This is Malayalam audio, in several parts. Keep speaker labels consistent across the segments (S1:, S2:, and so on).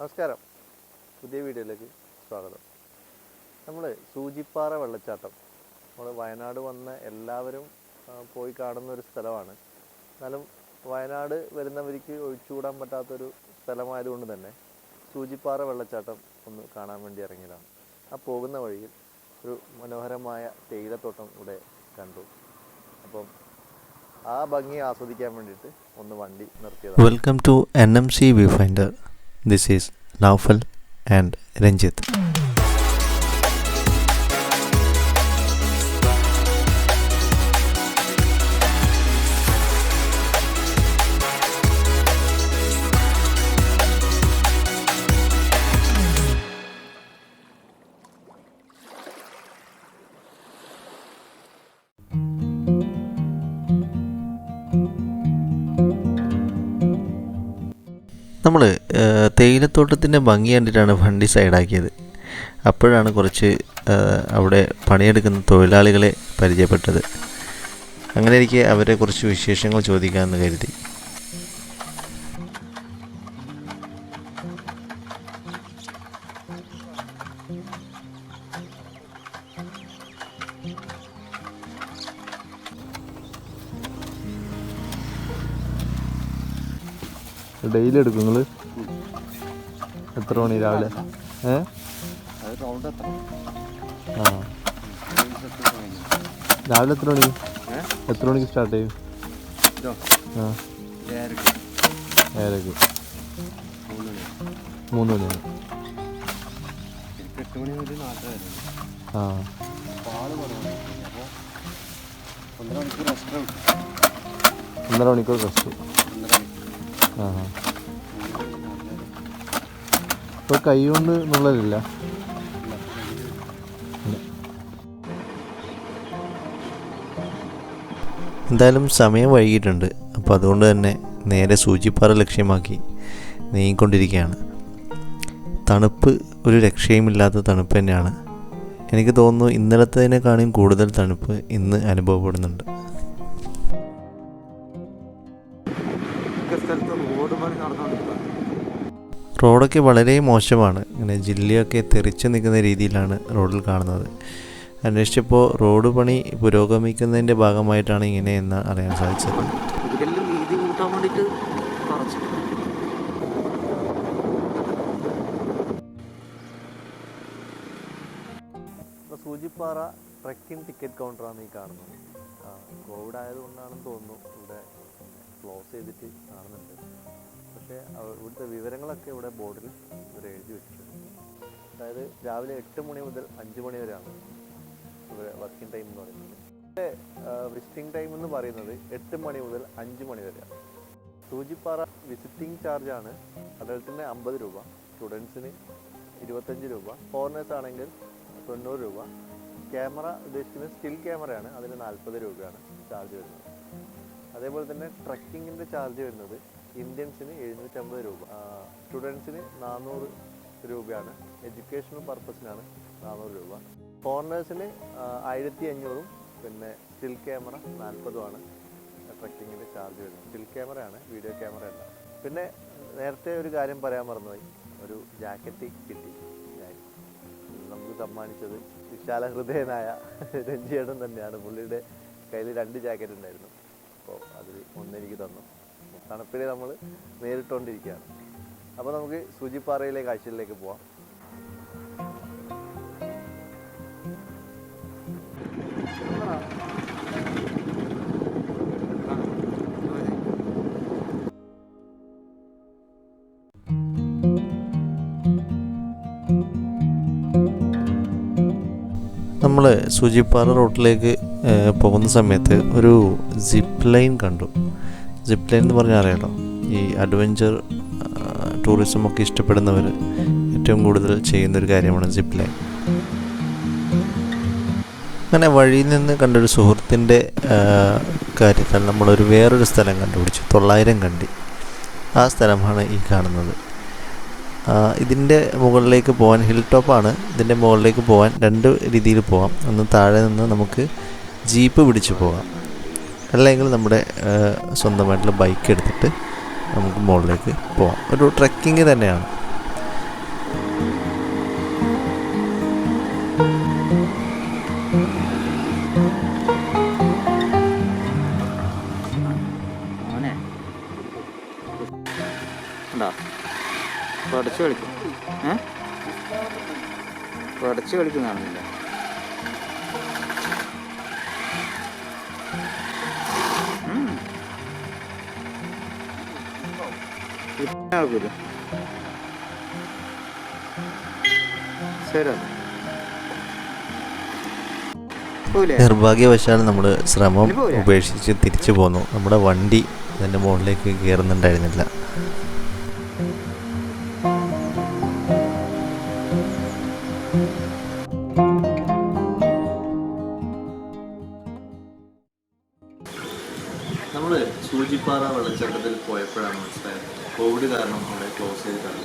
S1: നമസ്കാരം, പുതിയ വീഡിയോയിലേക്ക് സ്വാഗതം. നമ്മൾ സൂചിപ്പാറ വെള്ളച്ചാട്ടം നമ്മൾ വയനാട് വന്ന എല്ലാവരും പോയി കാണുന്ന ഒരു സ്ഥലമാണ്. എന്നാലും വയനാട് വരുന്നവർക്ക് ഒഴിച്ചുകൂടാൻ പറ്റാത്തൊരു സ്ഥലമായതുകൊണ്ട് തന്നെ സൂചിപ്പാറ വെള്ളച്ചാട്ടം ഒന്ന് കാണാൻ വേണ്ടി ഇറങ്ങിയതാണ്. ആ പോകുന്ന വഴിയിൽ ഒരു മനോഹരമായ തേയിലത്തോട്ടം ഇവിടെ കണ്ടു. അപ്പം ആ ഭംഗി ആസ്വദിക്കാൻ വേണ്ടിയിട്ട് ഒന്ന് വണ്ടി നിർത്തിയതാണ്.
S2: Welcome to NMC Viewfinder. This is Naufal and Ranjit. നമ്മൾ തേയിലത്തോട്ടത്തിൻ്റെ ഭംഗി കണ്ടിട്ടാണ് വണ്ടി സൈഡാക്കിയത്. അപ്പോഴാണ് കുറച്ച് അവിടെ പണിയെടുക്കുന്ന തൊഴിലാളികളെ പരിചയപ്പെട്ടത്. അങ്ങനെ എനിക്ക് അവരെ കുറച്ച് വിശേഷങ്ങൾ ചോദിക്കാമെന്ന് കരുതി.
S1: ഡെയിലി എടുക്കും നിങ്ങൾ? എത്ര മണി രാവിലെ? രാവിലെ എത്ര മണിക്ക് സ്റ്റാർട്ട് ചെയ്യും? 7:00 3 മണിയാണ്. 1.5 മണിക്കൂർ റെസ്റ്റ്. ഇപ്പോൾ കൈ കൊണ്ട് നുള്ളലില്ല?
S2: എന്തായാലും സമയം വൈകിട്ടുണ്ട്. അപ്പോൾ അതുകൊണ്ട് തന്നെ നേരെ സൂചിപ്പാറ ലക്ഷ്യമാക്കി നീങ്ങിക്കൊണ്ടിരിക്കുകയാണ്. തണുപ്പ് ഒരു രക്ഷയുമില്ലാത്ത തണുപ്പ് തന്നെയാണ്. എനിക്ക് തോന്നുന്നു ഇന്നലത്തേതിനേക്കാളും കൂടുതൽ തണുപ്പ് ഇന്ന് അനുഭവപ്പെടുന്നുണ്ട്. റോഡൊക്കെ വളരെ മോശമാണ്. ഇങ്ങനെ ജില്ലയൊക്കെ തെറിച്ച് നിൽക്കുന്ന രീതിയിലാണ് റോഡിൽ കാണുന്നത്. അന്വേഷിച്ചപ്പോൾ റോഡ് പണി പുരോഗമിക്കുന്നതിൻ്റെ ഭാഗമായിട്ടാണ് ഇങ്ങനെ എന്ന് അറിയാൻ സാധിച്ചത്.
S1: സൂചിപ്പാറ ട്രെക്കിംഗ് ടിക്കറ്റ് കൗണ്ടറാണ് ഈ കാണുന്നത്. കോവിഡ് ആയതുകൊണ്ടാണെന്ന് തോന്നുന്നു ഇവിടെ ക്ലോസ് ചെയ്തിട്ട് കാണുന്നുണ്ട്. പക്ഷേ ഇവിടുത്തെ വിവരങ്ങളൊക്കെ ഇവിടെ ബോർഡിൽ ഇവർ എഴുതി വെച്ചിട്ടുണ്ട്. അതായത് രാവിലെ 8 മണി മുതൽ 5 മണി വരെയാണ് ഇവിടെ വർക്കിംഗ് ടൈം എന്ന് പറയുന്നത്. ഇവിടെ വിസിറ്റിംഗ് ടൈം എന്ന് പറയുന്നത് 8 മണി മുതൽ 5 മണി വരെയാണ്. സൂചിപ്പാറ വിസിറ്റിംഗ് ചാർജാണ് അഡൾട്ടിന് 50 രൂപ, സ്റ്റുഡൻസിന് 25 രൂപ, ഫോറിനേഴ്സ് ആണെങ്കിൽ 90 രൂപ. ക്യാമറ ഉദ്ദേശിക്കുന്നത് സ്റ്റിൽ ക്യാമറയാണ്, അതിന് 40 രൂപയാണ് ചാർജ് വരുന്നത്. അതേപോലെ തന്നെ ട്രക്കിങ്ങിൻ്റെ ചാർജ് വരുന്നത് ഇന്ത്യൻസിന് 750 രൂപ, സ്റ്റുഡൻസിന് 400 രൂപയാണ്, എഡ്യൂക്കേഷണൽ പർപ്പസിനാണ് 400 രൂപ. ഫോറിനേഴ്സിന് 1500, പിന്നെ സ്റ്റിൽ ക്യാമറ 40 ട്രക്കിങ്ങിൻ്റെ ചാർജ് വരുന്നത്. സ്റ്റിൽ ക്യാമറയാണ്, വീഡിയോ ക്യാമറ അല്ല. പിന്നെ നേരത്തെ ഒരു കാര്യം പറയാൻ മറന്നുപോയി, ഒരു ജാക്കറ്റ് കിട്ടി. നമുക്ക് സമ്മാനിച്ചത് വിശാല ഹൃദയനായ രഞ്ജിയേട്ടൻ തന്നെയാണ്. പുള്ളിയുടെ കയ്യിൽ 2 ജാക്കറ്റ് ഉണ്ടായിരുന്നു. അപ്പോൾ അതിൽ ഒന്നെനിക്ക് തന്നു. തണുപ്പിൽ നമ്മൾ നേരിട്ടുകൊണ്ടിരിക്കുകയാണ്. അപ്പോൾ നമുക്ക് സൂചിപ്പാറയിലെ കാഴ്ചകളിലേക്ക് പോവാം.
S2: നമ്മൾ സൂചിപ്പാറ റോട്ടിലേക്ക് പോകുന്ന സമയത്ത് ഒരു സിപ്പ് ലൈൻ കണ്ടു. സിപ്പ് ലൈൻ എന്ന് പറഞ്ഞാൽ അറിയാലോ, ഈ അഡ്വഞ്ചർ ടൂറിസം ഒക്കെ ഇഷ്ടപ്പെടുന്നവർ ഏറ്റവും കൂടുതൽ ചെയ്യുന്നൊരു കാര്യമാണ് സിപ്പ് ലൈൻ. അങ്ങനെ വഴിയിൽ നിന്ന് കണ്ടൊരു സുഹൃത്തിൻ്റെ കാര്യത്താൽ നമ്മളൊരു വേറൊരു സ്ഥലം കണ്ടുപിടിച്ചു, 900 കണ്ടി. ആ സ്ഥലമാണ് ഈ കാണുന്നത്. ഇതിൻ്റെ മുകളിലേക്ക് പോകാൻ, ഹിൽ ടോപ്പാണ്, ഇതിൻ്റെ മുകളിലേക്ക് പോകാൻ 2 രീതിയിൽ പോകാം. ഒന്ന് താഴെ നിന്ന് നമുക്ക് ജീപ്പ് പിടിച്ച് പോകാം, അല്ലെങ്കിൽ നമ്മുടെ സ്വന്തമായിട്ടുള്ള ബൈക്ക് എടുത്തിട്ട് നമുക്ക് മുകളിലേക്ക് പോകാം. ഒരു ട്രെക്കിങ് തന്നെയാണ്.
S3: ഉണ്ടോ? പടച്ച് കളിക്കും. പടച്ച് കളിക്കുന്നതാണെന്നില്ല. ആകൂല. ശരി.
S2: നിർഭാഗ്യവശാൽ നമ്മൾ ശ്രമം ഉപേക്ഷിച്ച് തിരിച്ചു പോന്നു. നമ്മുടെ വണ്ടി അതിൻ്റെ മുകളിലേക്ക് കയറുന്നുണ്ടായിരുന്നില്ല. നമ്മൾ സൂചിപ്പാറ വെള്ളച്ചാട്ടത്തിൽ പോയപ്പോഴാണ് മനസ്സിലായത് കോവിഡ് കാരണം അവിടെ ക്ലോസ് ചെയ്തിട്ടാണ്.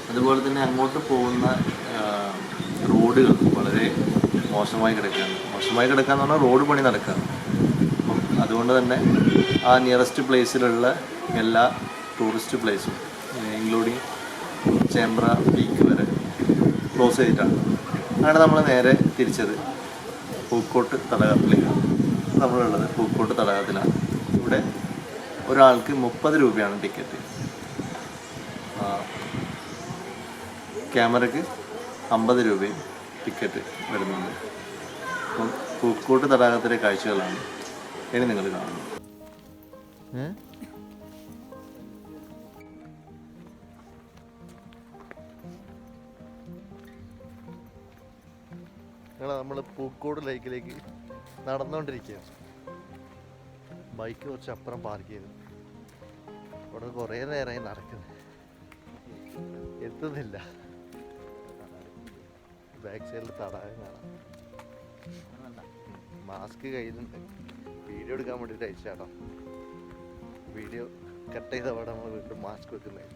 S2: അതുപോലെ തന്നെ അങ്ങോട്ട് പോകുന്ന റോഡുകൾ വളരെ മോശമായി കിടക്കുകയാണ്. മോശമായി കിടക്കുകയെന്ന് പറഞ്ഞാൽ റോഡ് പണി നടക്കുകയാണ്. അപ്പം അതുകൊണ്ട് തന്നെ ആ നിയറസ്റ്റ് പ്ലേസിലുള്ള എല്ലാ ടൂറിസ്റ്റ് പ്ലേസും ഇൻക്ലൂഡിങ് ചേമ്പ്ര പീക്ക് വരെ ക്ലോസ് ചെയ്തിട്ടാണ്. അങ്ങനെ നമ്മൾ നേരെ തിരിച്ചത് പൂക്കോട്ട് തടാകത്തിലേക്കാണ്. നമ്മളുള്ളത് പൂക്കോട്ട് തടാകത്തിലാണ്. ഇവിടെ ഒരാൾക്ക് 30 രൂപയാണ് ടിക്കറ്റ്. ക്യാമറയ്ക്ക് 50 രൂപയും ടിക്കറ്റ് വരുന്നുണ്ട്. അപ്പം പൂക്കോട്ട് തടാകത്തിലെ കാഴ്ചകളാണ് ഇനി നിങ്ങൾ കാണുന്നത്. നമ്മൾ പൂക്കോട് ലേക്കിലേക്ക് നടന്നുകൊണ്ടിരിക്കുകയാണ്. ബൈക്ക് കുറച്ച് അപ്പുറം പാർക്ക് ചെയ്തു. ഇവിടെ കുറേ നേരമായി നടക്കുന്നത്, എത്തുന്നില്ല. ബാക്ക് സൈഡിൽ തടാകം കാണാം. മാസ്ക് കയ്യിലുണ്ട്. വീഡിയോ എടുക്കാൻ വേണ്ടിയിട്ട് അയച്ചാട്ടോ. വീഡിയോ കട്ട് ചെയ്തവിടെ നമ്മൾ വീണ്ടും മാസ്ക് വെക്കുന്നത്.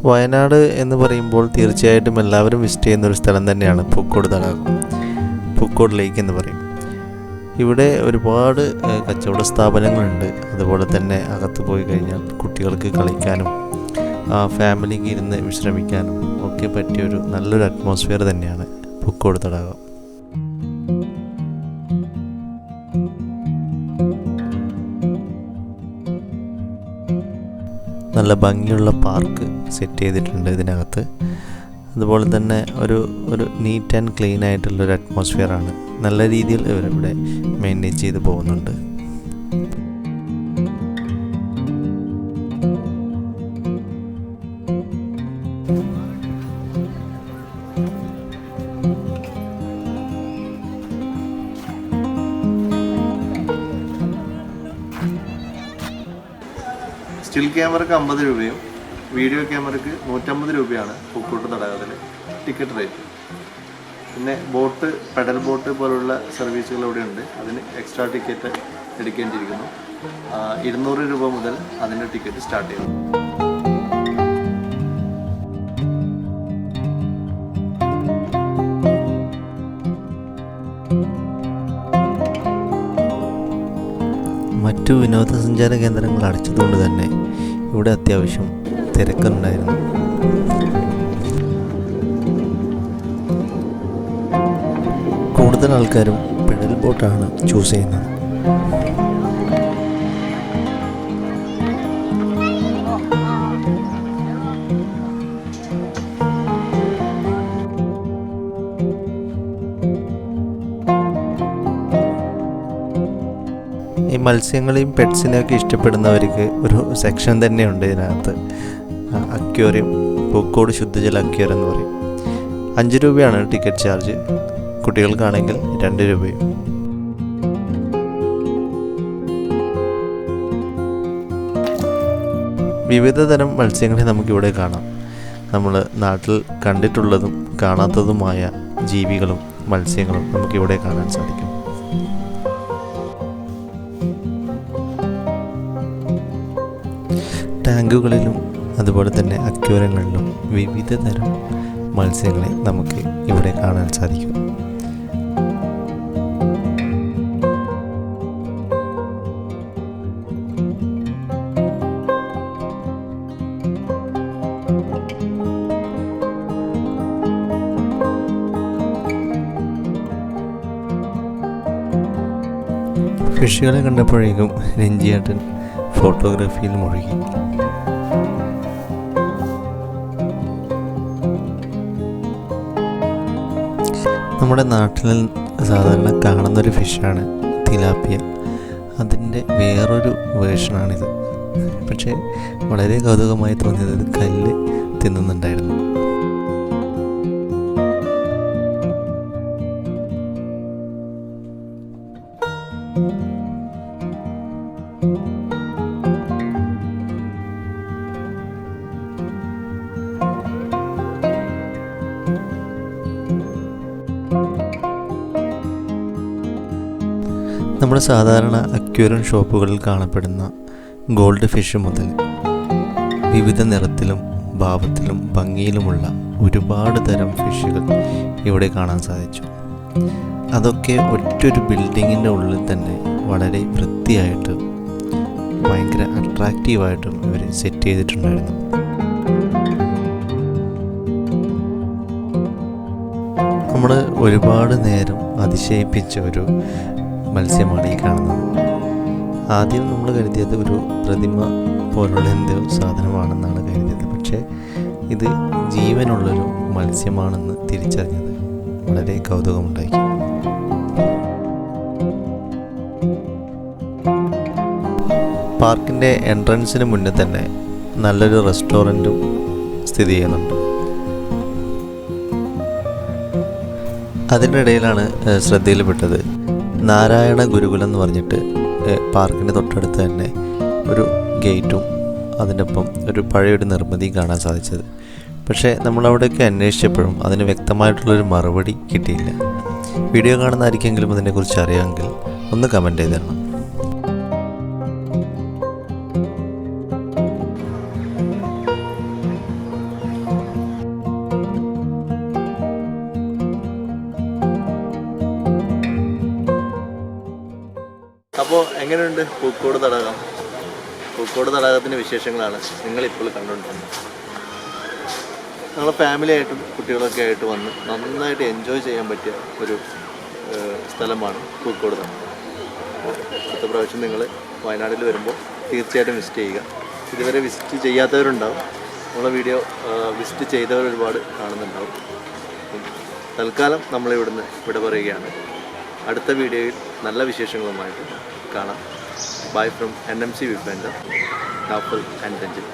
S2: വയനാട് എന്ന് പറയുമ്പോൾ തീർച്ചയായിട്ടും എല്ലാവരും വിസിറ്റ് ചെയ്യുന്നൊരു സ്ഥലം തന്നെയാണ് പൂക്കോട് തടാകം, പൂക്കോട് ലേക്ക് എന്ന് പറയും. ഇവിടെ ഒരുപാട് കച്ചവട സ്ഥാപനങ്ങളുണ്ട്. അതുപോലെ തന്നെ അകത്ത് പോയി കഴിഞ്ഞാൽ കുട്ടികൾക്ക് കളിക്കാനും ഫാമിലിക്ക് ഇരുന്ന് വിശ്രമിക്കാനും ഒക്കെ പറ്റിയൊരു നല്ലൊരു അറ്റ്മോസ്ഫിയർ തന്നെയാണ് പൂക്കോട് തടാകം. നല്ല ഭംഗിയുള്ള പാർക്ക് സെറ്റ് ചെയ്തിട്ടുണ്ട് ഇതിനകത്ത്. അതുപോലെ തന്നെ ഒരു നീറ്റ് ആൻഡ് ക്ലീൻ ആയിട്ടുള്ളൊരു അറ്റ്മോസ്ഫിയറാണ്. നല്ല രീതിയിൽ ഇവരിവിടെ മെയിൻറ്റെയിൻ ചെയ്ത് പോകുന്നുണ്ട്. സ്റ്റിൽ ക്യാമറയ്ക്ക് 50 രൂപയും വീഡിയോ ക്യാമറയ്ക്ക് 150 രൂപയാണ് പൂക്കോട്ട് തടാകത്തിൽ ടിക്കറ്റ് റേറ്റ്. പിന്നെ ബോട്ട്, പെഡൽ ബോട്ട് പോലുള്ള സർവീസുകൾ ഇവിടെ ഉണ്ട്. അതിന് എക്സ്ട്രാ ടിക്കറ്റ് എടുക്കേണ്ടിയിരിക്കുന്നു. 200 രൂപ മുതൽ അതിൻ്റെ ടിക്കറ്റ് സ്റ്റാർട്ട് ചെയ്യും. മറ്റു വിനോദസഞ്ചാര കേന്ദ്രങ്ങൾ അടച്ചതുകൊണ്ട് തന്നെ ഇവിടെ അത്യാവശ്യം തിരക്കുണ്ടായിരുന്നു. കൂടുതൽ ആൾക്കാരും പെഡൽ ബോട്ടാണ് ചൂസ് ചെയ്യുന്നത്. ഈ മത്സ്യങ്ങളെയും പെറ്റ്സിനെയൊക്കെ ഇഷ്ടപ്പെടുന്നവർക്ക് ഒരു സെക്ഷൻ തന്നെയുണ്ട് ഇതിനകത്ത്. അക്വേറിയം, പൂക്കോട് ശുദ്ധജല അക്വേറിയം എന്ന് പറയും. 5 രൂപയാണ് ടിക്കറ്റ് ചാർജ്. കുട്ടികൾക്കാണെങ്കിൽ 2 രൂപയും. വിവിധ തരം മത്സ്യങ്ങളെ നമുക്കിവിടെ കാണാം. നമ്മൾ നാട്ടിൽ കണ്ടിട്ടുള്ളതും കാണാത്തതുമായ ജീവികളും മത്സ്യങ്ങളും നമുക്കിവിടെ കാണാൻ സാധിക്കും. ടാങ്കുകളിലും അതുപോലെ തന്നെ അക്വേറിയങ്ങളിലും വിവിധ തരം മത്സ്യങ്ങളെ നമുക്ക് ഇവിടെ കാണാൻ സാധിക്കും. ഫിഷുകളെ കണ്ടപ്പോഴേക്കും രഞ്ജിയേട്ടൻ ഫോട്ടോഗ്രാഫിയിൽ മുഴുകി. നമ്മുടെ നാട്ടിൽ സാധാരണ കാണുന്നൊരു ഫിഷാണ് തിലാപ്പിയ. അതിൻ്റെ വേറൊരു വേർഷനാണിത്. പക്ഷേ വളരെ കൗതുകമായി തോന്നിയത് ഇത് കല്ല് തിന്നുന്നുണ്ടായിരുന്നു. നമ്മൾ സാധാരണ അക്വേറിയം ഷോപ്പുകളിൽ കാണപ്പെടുന്ന ഗോൾഡ് ഫിഷ് മുതൽ വിവിധ നിറത്തിലും ഭാവത്തിലും ഭംഗിയിലുമുള്ള ഒരുപാട് തരം ഫിഷുകൾ ഇവിടെ കാണാൻ സാധിച്ചു. അതൊക്കെ ഒറ്റൊരു ബിൽഡിങ്ങിൻ്റെ ഉള്ളിൽ തന്നെ വളരെ വൃത്തിയായിട്ട് ഭയങ്കര അട്രാക്റ്റീവായിട്ടും ഇവർ സെറ്റ് ചെയ്തിട്ടുണ്ടായിരുന്നു. നമ്മൾ ഒരുപാട് നേരം അതിശയിപ്പിച്ച ഒരു മത്സ്യമാണ് ഈ കാണുന്നത്. ആദ്യം നമ്മൾ കരുതിയത് ഒരു പ്രതിമ പോലുള്ള എന്തോ സാധനമാണെന്നാണ് കരുതിയത്. പക്ഷേ ഇത് ജീവനുള്ളൊരു മത്സ്യമാണെന്ന് തിരിച്ചറിഞ്ഞത് വളരെ കൗതുകമുണ്ടാക്കി. പാർക്കിൻ്റെ എൻട്രൻസിന് മുന്നേ തന്നെ നല്ലൊരു റെസ്റ്റോറൻറ്റും സ്ഥിതി ചെയ്യുന്നുണ്ട്. അതിനിടയിലാണ് ശ്രദ്ധയിൽപ്പെട്ടത് നാരായണ ഗുരുകുലം എന്ന് പറഞ്ഞിട്ട് പാർക്കിൻ്റെ തൊട്ടടുത്ത് തന്നെ ഒരു ഗേറ്റും അതിൻ്റെ ഒപ്പം ഒരു പഴയൊരു നിർമ്മിതിയും കാണാൻ സാധിച്ചത്. പക്ഷേ നമ്മളവിടെയൊക്കെ അന്വേഷിച്ചപ്പോഴും അതിന് വ്യക്തമായിട്ടുള്ളൊരു മറുപടി കിട്ടിയില്ല. വീഡിയോ കാണുന്ന ആർക്കെങ്കിലും അതിനെക്കുറിച്ച് അറിയാമെങ്കിൽ ഒന്ന് കമൻറ്റ് ചെയ്ത് തരണം.
S1: അപ്പോൾ എങ്ങനെയുണ്ട് പൂക്കോട് തടാകം? പൂക്കോട് തടാകത്തിൻ്റെ വിശേഷങ്ങളാണ് നിങ്ങളിപ്പോൾ കണ്ടുകൊണ്ടിരുന്നത്. ഞങ്ങൾ ഫാമിലിയായിട്ടും കുട്ടികളൊക്കെ ആയിട്ട് വന്ന് നന്നായിട്ട് എൻജോയ് ചെയ്യാൻ പറ്റിയ ഒരു സ്ഥലമാണ് പൂക്കോട് തടാകം. അടുത്ത പ്രാവശ്യം നിങ്ങൾ വയനാട്ടിൽ വരുമ്പോൾ തീർച്ചയായിട്ടും വിസിറ്റ് ചെയ്യുക. ഇതുവരെ വിസിറ്റ് ചെയ്യാത്തവരുണ്ടാവും, നമ്മളെ വീഡിയോ വിസിറ്റ് ചെയ്തവർ ഒരുപാട് കാണുന്നുണ്ടാവും. തൽക്കാലം നമ്മളിവിടുന്ന് ഇവിടെ പറയുകയാണ്. അടുത്ത വീഡിയോയിൽ നല്ല വിശേഷങ്ങളുമായിട്ട് കാണാം. Bye from NMC Viewfinder, Naufal and Ranjit.